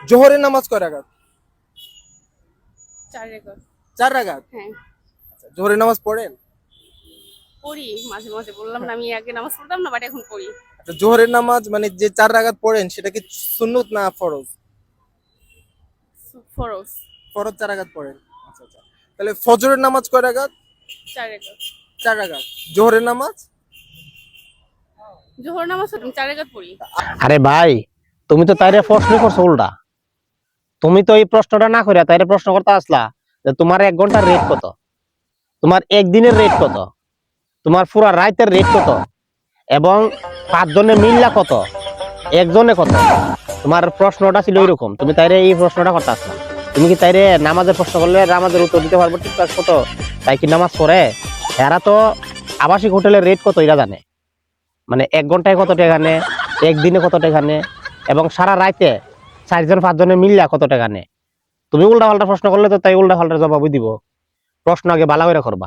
জোহরের নামাজ কয় রাকাত? 4 রেকর্ড। 4 রাকাত। হ্যাঁ, আচ্ছা, জোহরের নামাজ পড়েন? পড়ি মাঝে মাঝে। বললাম না আমি আগে নামাজ পড়তাম না, বাট এখন পড়ি। আচ্ছা, জোহরের নামাজ মানে যে 4 রাকাত পড়েন সেটা কি সুন্নত না ফরজ? ফরজ। ফরজ 4 রাকাত পড়েন। আচ্ছা আচ্ছা। তাহলে ফজরের নামাজ কয় রাকাত? 4 রেকর্ড। 4 রাকাত। জোহরের নামাজ? জোহর নামাজ 4 রেকর্ড পড়ি। আরে ভাই, তুমি তো তাইরে প্রশ্ন করছো উল্টা। তুমি তো এই প্রশ্নটা না করে তাইরে প্রশ্ন করতে আসলা যে তোমার 1 ঘন্টার রেট কত, তোমার একদিনের রেট কত, তোমার পুরা রাতের রেট কত, এবং 5 জনে মিললা কত, একজনে কত। তোমার প্রশ্নটা ছিল এরকম, তুমি তাইরে এই প্রশ্নটা করতে আসলা। তুমি কি তাইরে নামাজের প্রশ্ন করলে নামাজের উত্তর দিতে পারবো ঠিকঠাক কত? তাই কি নামাজ পড়ে? এরা তো আবাসিক হোটেলের রেট কত এরা জানে, মানে 1 ঘন্টায় কত টাকা নেয়, একদিনে কত টাকা নেয়, এবং সারা রাতে 4 জন 5 জনে মিললা কত টাকা নেয়। তুমি উল্টা পাল্টা প্রশ্ন করলে তো তাই উল্টা পাল্টা জবাবই দিব। প্রশ্ন আগে ভালো করে করবা।